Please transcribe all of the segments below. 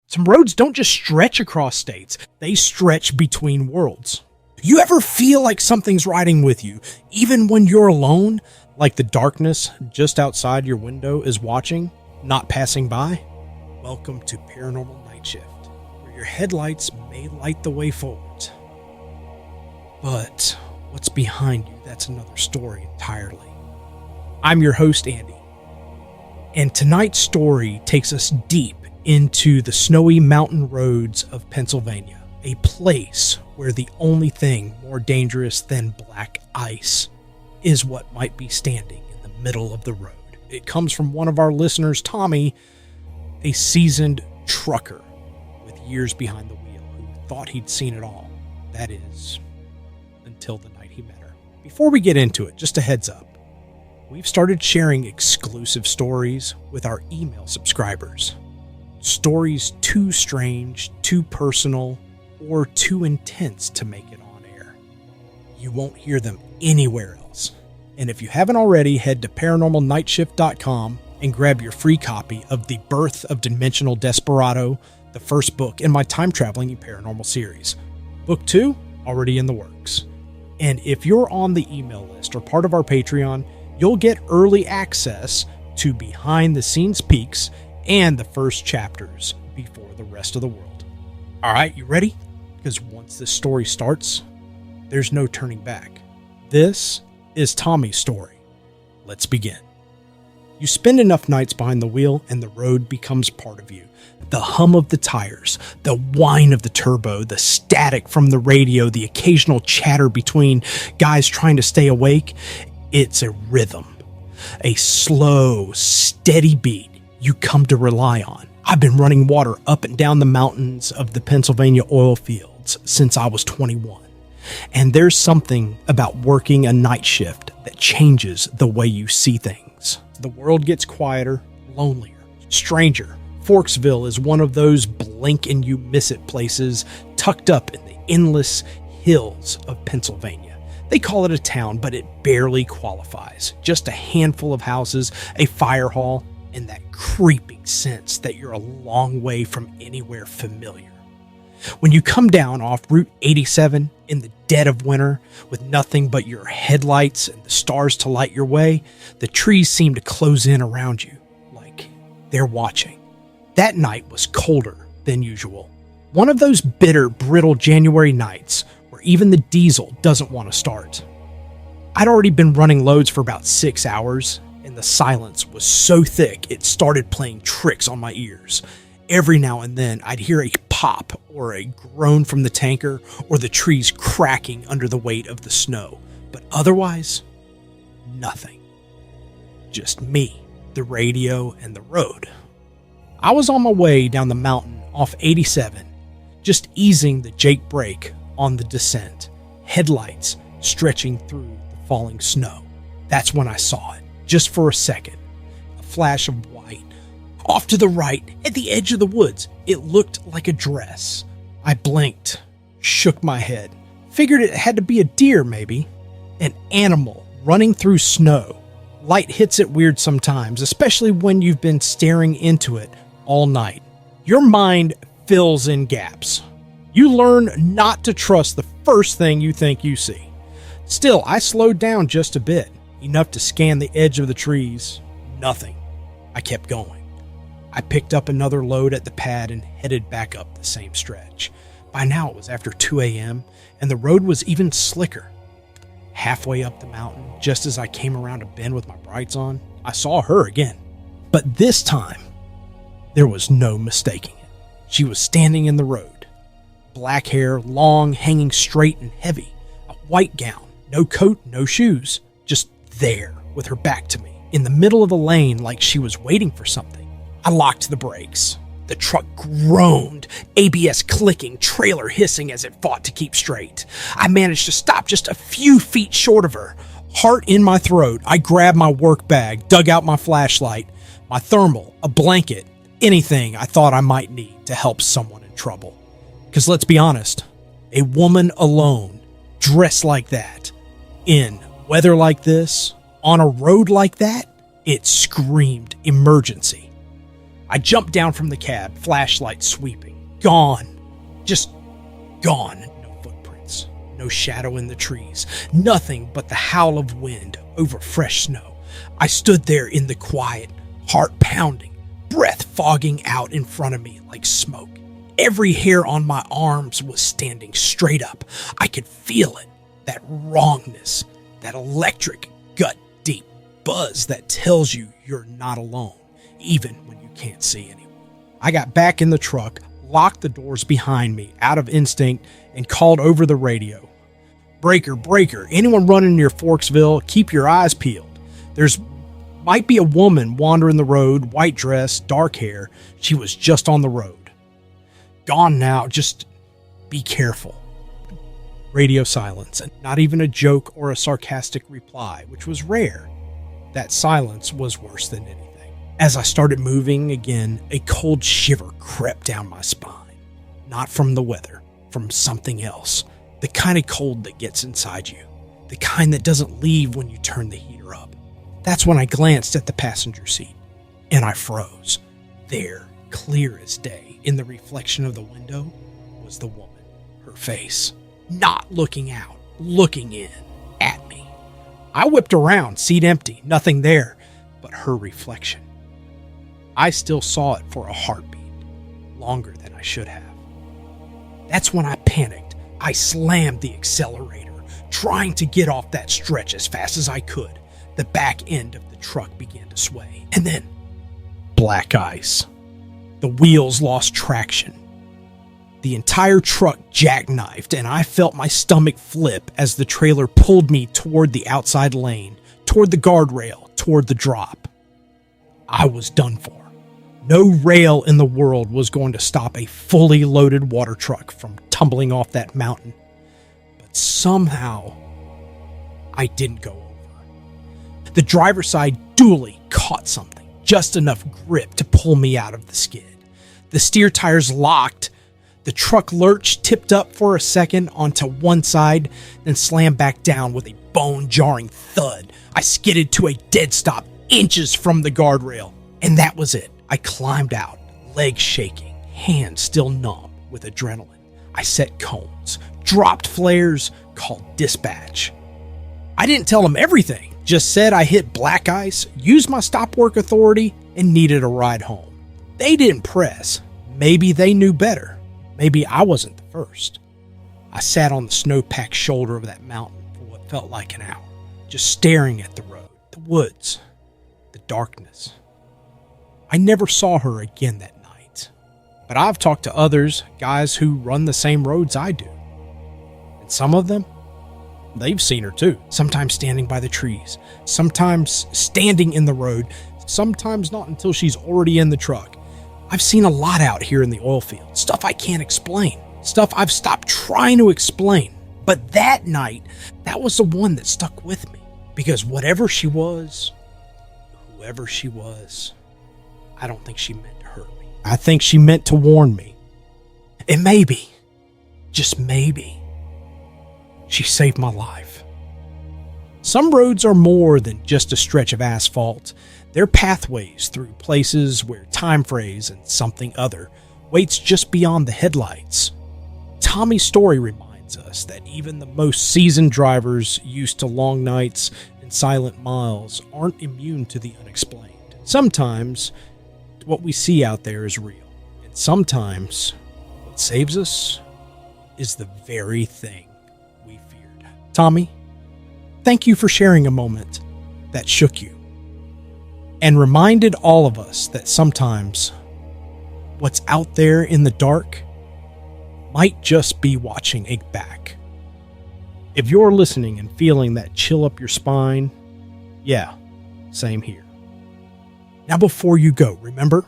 Some roads don't just stretch across states, they stretch between worlds. You ever feel like something's riding with you, even when you're alone, like the darkness just outside your window is watching, not passing by? Welcome to Paranormal Nightshift, where your headlights may light the way forward. But what's behind you, that's another story entirely. I'm your host, Andy, and tonight's story takes us deep into the snowy mountain roads of Pennsylvania, a place where the only thing more dangerous than black ice is what might be standing in the middle of the road. It comes from one of our listeners, Tommy, a seasoned trucker with years behind the wheel who thought he'd seen it all. That is, until the night he met her. Before we get into it, just a heads up. We've started sharing exclusive stories with our email subscribers. Stories too strange, too personal, or too intense to make it on air. You won't hear them anywhere else. And if you haven't already, head to paranormalnightshift.com and grab your free copy of The Birth of Dimensional Desperado, the first book in my time-traveling paranormal series. Book 2, already in the works. And if you're on the email list or part of our Patreon, you'll get early access to behind-the-scenes peeks and the first chapters before the rest of the world. All right, you ready? Because once this story starts, there's no turning back. This is Tommy's story. Let's begin. You spend enough nights behind the wheel and the road becomes part of you. The hum of the tires, the whine of the turbo, the static from the radio, the occasional chatter between guys trying to stay awake. It's a rhythm, a slow, steady beat you come to rely on. I've been running water up and down the mountains of the Pennsylvania oil fields since I was 21. And there's something about working a night shift that changes the way you see things. The world gets quieter, lonelier, stranger. Forksville is one of those blink and you miss it places tucked up in the endless hills of Pennsylvania. They call it a town, but it barely qualifies. Just a handful of houses, a fire hall, and that creeping sense that you're a long way from anywhere familiar. When you come down off Route 87 in the dead of winter with nothing but your headlights and the stars to light your way, the trees seem to close in around you like they're watching. That night was colder than usual. One of those bitter, brittle January nights where even the diesel doesn't want to start. I'd already been running loads for about 6 hours, and the silence was so thick it started playing tricks on my ears. Every now and then I'd hear a pop or a groan from the tanker or the trees cracking under the weight of the snow. But otherwise, nothing. Just me, the radio, and the road. I was on my way down the mountain off 87, just easing the Jake brake on the descent, headlights stretching through the falling snow. That's when I saw it, just for a second. A flash of white. Off to the right, at the edge of the woods, it looked like a dress. I blinked, shook my head, figured it had to be a deer maybe. An animal running through snow. Light hits it weird sometimes, especially when you've been staring into it all night. Your mind fills in gaps. You learn not to trust the first thing you think you see. Still, I slowed down just a bit, enough to scan the edge of the trees. Nothing. I kept going. I picked up another load at the pad and headed back up the same stretch. By now it was after 2 a.m. and the road was even slicker. Halfway up the mountain, just as I came around a bend with my brights on, I saw her again. But this time, there was no mistaking it. She was standing in the road. Black hair, long, hanging straight and heavy. A white gown, no coat, no shoes. Just there, with her back to me, in the middle of the lane like she was waiting for something. I locked the brakes. The truck groaned, ABS clicking, trailer hissing as it fought to keep straight. I managed to stop just a few feet short of her. Heart in my throat, I grabbed my work bag, dug out my flashlight, my thermal, a blanket, anything I thought I might need to help someone in trouble. Because let's be honest, a woman alone, dressed like that, in weather like this, on a road like that, it screamed emergency. I jumped down from the cab, flashlight sweeping. Gone. Just gone. No footprints. No shadow in the trees. Nothing but the howl of wind over fresh snow. I stood there in the quiet, heart pounding, breath fogging out in front of me like smoke. Every hair on my arms was standing straight up. I could feel it. That wrongness. That electric, gut-deep buzz that tells you you're not alone, even when you can't see anyone. I got back in the truck, locked the doors behind me out of instinct, and called over the radio. Breaker, breaker, anyone running near Forksville, keep your eyes peeled. There's might be a woman wandering the road, white dress, dark hair. She was just on the road. Gone now, just be careful. Radio silence, and not even a joke or a sarcastic reply, which was rare. That silence was worse than anything. As I started moving again, a cold shiver crept down my spine. Not from the weather, from something else. The kind of cold that gets inside you. The kind that doesn't leave when you turn the heater up. That's when I glanced at the passenger seat, and I froze. There, clear as day, in the reflection of the window, was the woman. Her face. Not looking out, looking in, at me. I whipped around, seat empty, nothing there, but her reflection. I still saw it for a heartbeat, longer than I should have. That's when I panicked. I slammed the accelerator, trying to get off that stretch as fast as I could. The back end of the truck began to sway, and then black ice. The wheels lost traction. The entire truck jackknifed, and I felt my stomach flip as the trailer pulled me toward the outside lane, toward the guardrail, toward the drop. I was done for. No rail in the world was going to stop a fully loaded water truck from tumbling off that mountain. But somehow, I didn't go over. The driver's side dually caught something, just enough grip to pull me out of the skid. The steer tires locked. The truck lurched, tipped up for a second onto one side, then slammed back down with a bone-jarring thud. I skidded to a dead stop inches from the guardrail, and that was it. I climbed out, legs shaking, hands still numb with adrenaline. I set cones, dropped flares, called dispatch. I didn't tell them everything, just said I hit black ice, used my stop work authority, and needed a ride home. They didn't press. Maybe they knew better. Maybe I wasn't the first. I sat on the snow-packed shoulder of that mountain for what felt like an hour, just staring at the road, the woods, the darkness. I never saw her again that night, but I've talked to others, guys who run the same roads I do. And some of them, they've seen her too, sometimes standing by the trees, sometimes standing in the road, sometimes not until she's already in the truck. I've seen a lot out here in the oil field, stuff I can't explain, stuff I've stopped trying to explain. But that night, that was the one that stuck with me, because whatever she was, whoever she was, I don't think she meant to hurt me. I think she meant to warn me. And maybe, just maybe, she saved my life. Some roads are more than just a stretch of asphalt. They're pathways through places where time phrase and something other waits just beyond the headlights. Tommy's story reminds us that even the most seasoned drivers used to long nights and silent miles aren't immune to the unexplained. Sometimes what we see out there is real, and sometimes what saves us is the very thing we feared. Tommy, thank you for sharing a moment that shook you and reminded all of us that sometimes what's out there in the dark might just be watching a back. If you're listening and feeling that chill up your spine, yeah, same here. Now before you go, remember,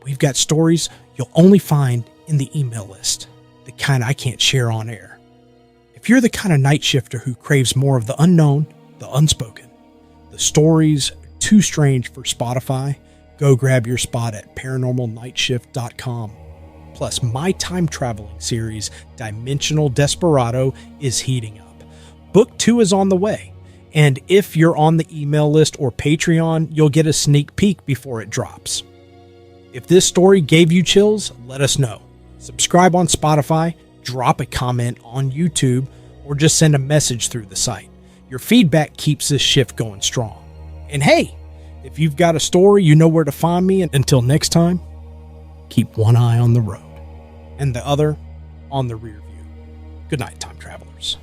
we've got stories you'll only find in the email list, the kind I can't share on air. If you're the kind of night shifter who craves more of the unknown, the unspoken, the stories too strange for Spotify, go grab your spot at paranormalnightshift.com. Plus, my time traveling series, Dimensional Desperado, is heating up. Book 2 is on the way, and if you're on the email list or Patreon, you'll get a sneak peek before it drops. If this story gave you chills, let us know. Subscribe on Spotify, drop a comment on YouTube, or just send a message through the site. Your feedback keeps this shift going strong. And hey, if you've got a story, you know where to find me. And until next time, keep one eye on the road and the other on the rear view. Good night, time travelers.